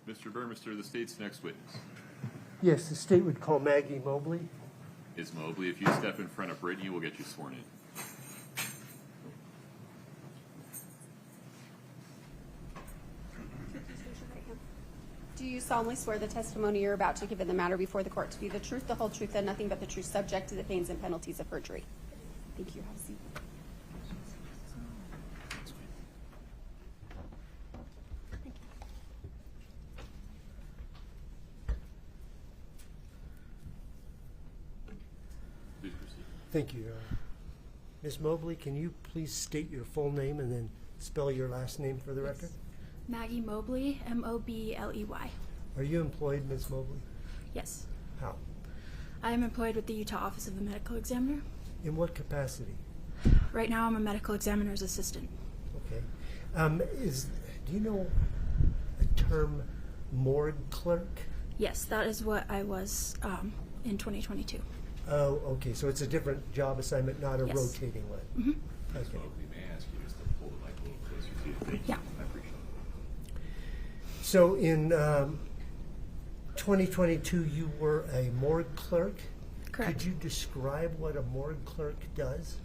Mr. Burmester, the state's next witness Yes, the state would call Maggie Mobeley. is Mobeley. If you step in front of Brittany, we'll get you sworn in. Do you solemnly swear the testimony you're about to give in the matter before the court to be the truth, the whole truth, and nothing but the truth, subject to the pains and penalties of perjury? Thank you. Have a seat. Please proceed. Thank you. Ms. Mobeley, can you please state your full name and then spell your last name for the record? Maggie Mobeley, M-O-B-L-E-Y. Are you employed, Ms. Mobeley? Yes. How? I am employed with the Utah Office of the Medical Examiner. In what capacity? Right now I'm a medical examiner's assistant. Okay. Do you know a term morgue clerk? Yes, that is what I was in 2022. Oh, okay. So it's a different job assignment, not a Yes. rotating one. Mhm. Ms. Okay. Mobeley, may I ask you just to pull the mic a little closer to you? Thank you. Yeah. I appreciate it. So in 2022, you were a morgue clerk. Correct. Could you describe what a morgue clerk does?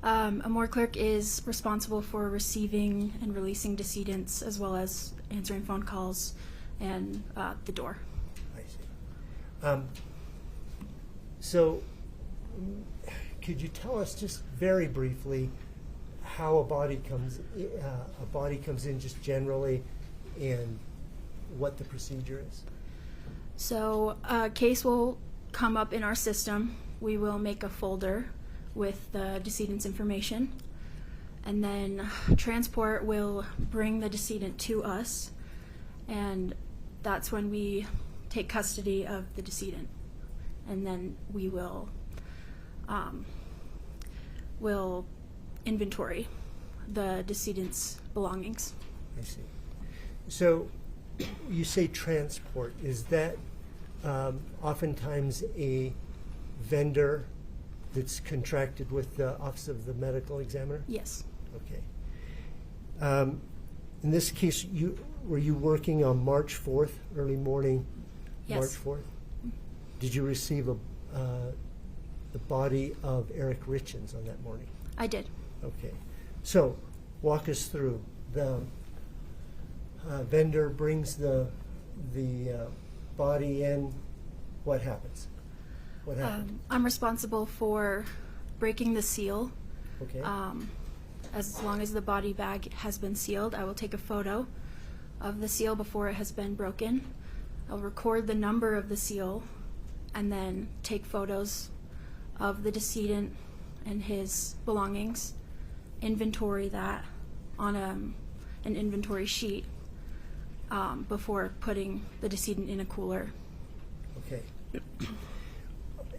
A morgue clerk is responsible for receiving and releasing decedents, as well as answering phone calls and the door. I see. So, could you tell us just very briefly how a body comes in just generally, and what the procedure is? So a case will come up in our system. We will make a folder with the decedent's information, and then transport will bring the decedent to us, and that's when we take custody of the decedent, and then we will inventory the decedent's belongings. I see. So, you say transport. Is that oftentimes a vendor that's contracted with the Office of the Medical Examiner? Yes. Okay. In this case, were you working on March 4th, early morning? Yes. March 4th? Did you receive the body of Kouri Richins on that morning? I did. Okay. So, walk us through. The vendor brings the body in. What happens? What happens? I'm responsible for breaking the seal. Okay. As long as the body bag has been sealed, I will take a photo of the seal before it has been broken. I'll record the number of the seal and then take photos of the decedent and his belongings, inventory that on an inventory sheet before putting the decedent in a cooler. Okay.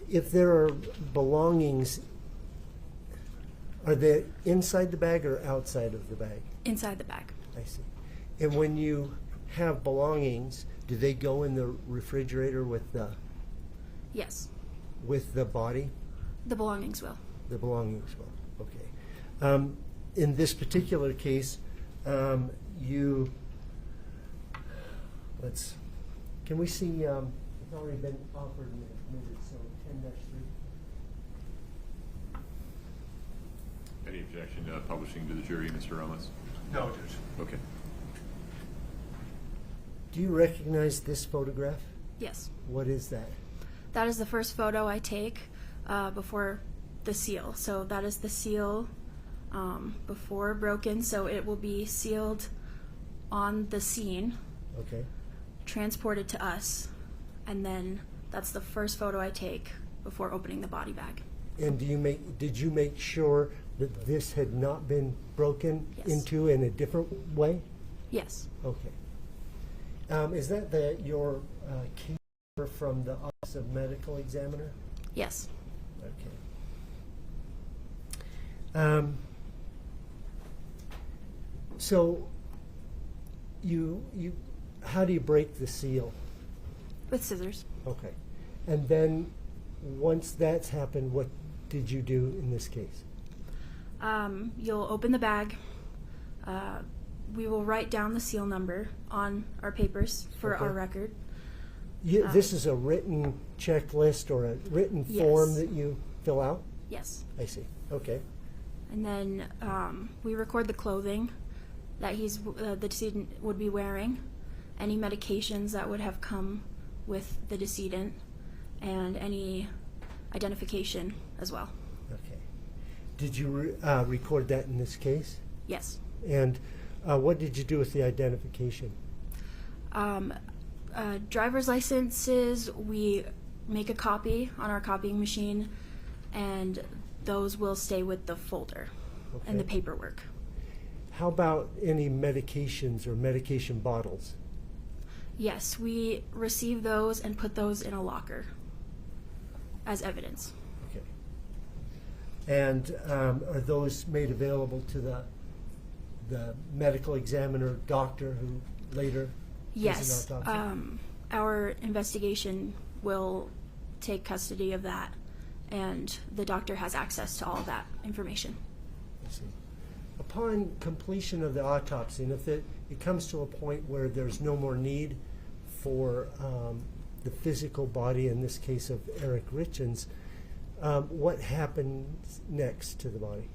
If there are belongings, are they inside the bag or outside of the bag? Inside the bag. I see. And when you have belongings, do they go in the refrigerator with the body? The belongings will. The belongings will. Okay. In this particular case, can we see? It's already been offered and admitted, so 10-3. Any objection to publishing to the jury, Mr. Ramos? No, Judge. Okay. Do you recognize this photograph? Yes. What is that? That is the first photo I take before the seal. So that is the seal before broken. So it will be sealed on the scene, Okay. transported to us, and then that's the first photo I take before opening the body bag. And did you make sure that this had not been broken Yes. into in a different way? Yes. Okay. Is that your key number from the Office of Medical Examiner? Yes. Okay. So how do you break the seal? With scissors. Okay. And then once that's happened, what did you do in this case? You'll open the bag, We will write down the seal number on our papers for Okay. our record. This is a written checklist or a written Yes. form that you fill out? Yes. I see. Okay. And then we record the clothing that the decedent would be wearing, any medications that would have come with the decedent, and any identification as well. Okay. Did you record that in this case? Yes. And what did you do with the identification? Driver's licenses, we make a copy on our copying machine, and those will stay with the folder and the Okay. paperwork. How about any medications or medication bottles? Yes, we receive those and put those in a locker as evidence. Okay. And are those made available to the medical examiner, doctor who later Yes, does an autopsy? our investigation will take custody of that, and the doctor has access to all of that information. I see. Upon completion of the autopsy, and if it comes to a point where there's no more need for the physical body, in this case of Eric Richins, what happens next to the body?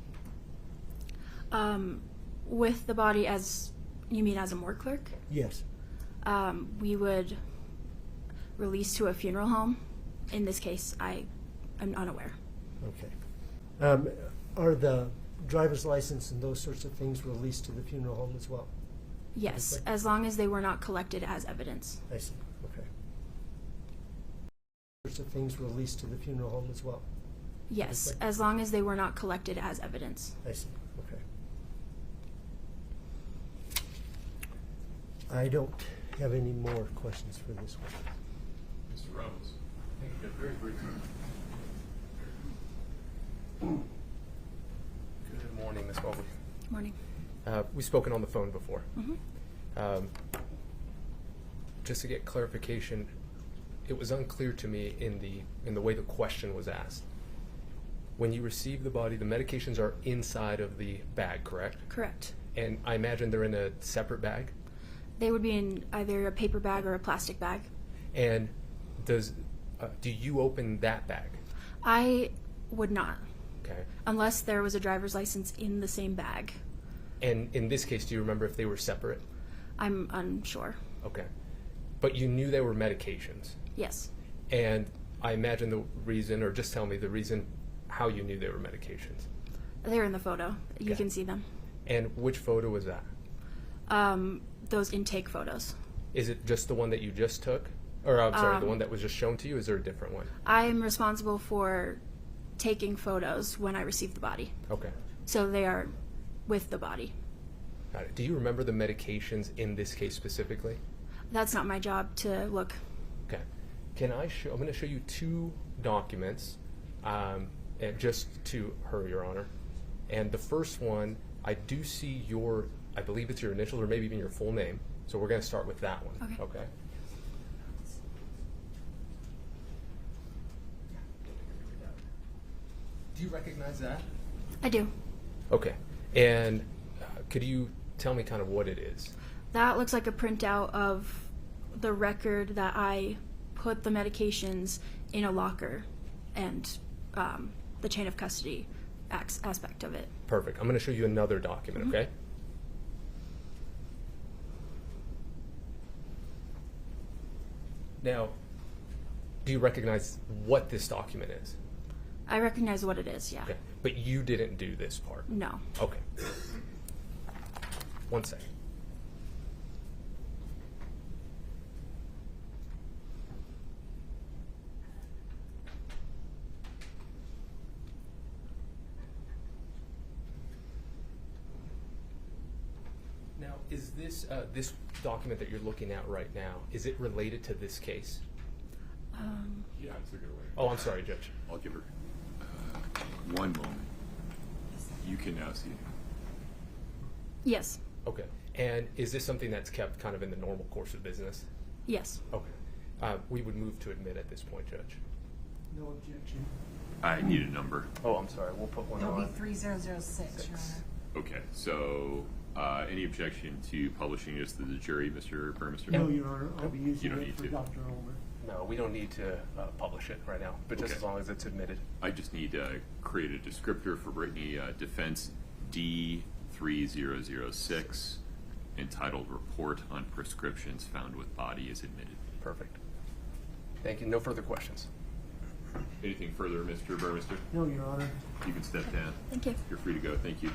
With the body, as you mean as a morgue clerk, Yes. we would release to a funeral home. In this case, I am unaware. Okay. Are the driver's license and those sorts of things released to the funeral home as well? Yes, Okay. as long as they were not collected as evidence. I see. Okay. Sorts of things released to the funeral home as well? Yes, Okay. as long as they were not collected as evidence. I see. Okay. I don't have any more questions for this one. Mr. Rose. Thank you. Very briefly. Good morning, Ms. Mobeley. Morning. We've spoken on the phone before. Mhm. Just to get clarification, it was unclear to me in the way the question was asked. When you receive the body, the medications are inside of the bag, correct? Correct. And I imagine they're in a separate bag? They would be in either a paper bag or a plastic bag. And do you open that bag? I would not, Okay. unless there was a driver's license in the same bag. And in this case, do you remember if they were separate? I'm unsure. Okay. But you knew they were medications. Yes. And I imagine the reason, or just tell me the reason how you knew they were medications. They're in the photo. You Okay. can see them. And which photo was that? Those intake photos. Is it just the one that you just took? Or I'm sorry, the one that was just shown to you? Is there a different one? I'm responsible for taking photos when I receive the body. Okay. So they are with the body. Got it. Do you remember the medications in this case specifically? That's not my job to look. Okay. I'm going to show you two documents, and just to her, Your Honor. And the first one, I do see I believe it's your initials or maybe even your full name. So we're going to start with that one. Okay. Okay. Do you recognize that? I do. Okay. And could you tell me kind of what it is? That looks like a printout of the record that I put the medications in a locker and the chain of custody aspect of it. Perfect. I'm going to show you another document, okay? Now, do you recognize what this document is? I recognize what it is, yeah. Okay. But you didn't do this part? No. Okay. One second. Now, is this this document that you're looking at right now, is it related to this case? Yeah, I took it away. Oh, I'm sorry, Judge. I'll give her one moment. You can now see it. Yes. Okay. And is this something that's kept kind of in the normal course of business? Yes. Okay. We would move to admit at this point, Judge. No objection. I need a number. Oh, I'm sorry. We'll put one It'll be on. 3006, Your Honor. Okay, so Any objection to publishing this to the jury, Mr. Burmester? No, Your Honor, I'll be You using don't it need for to. Dr. Ulmer. No, we don't need to publish it right now, but just Okay. as long as it's admitted. I just need to create a descriptor for Brittany, defense D3006, entitled Report on Prescriptions Found with Body is Admitted. Perfect. Thank you. No further questions. Anything further, Mr. Burmester? No, Your Honor. You can step down. Thank you. You're free to go. Thank you.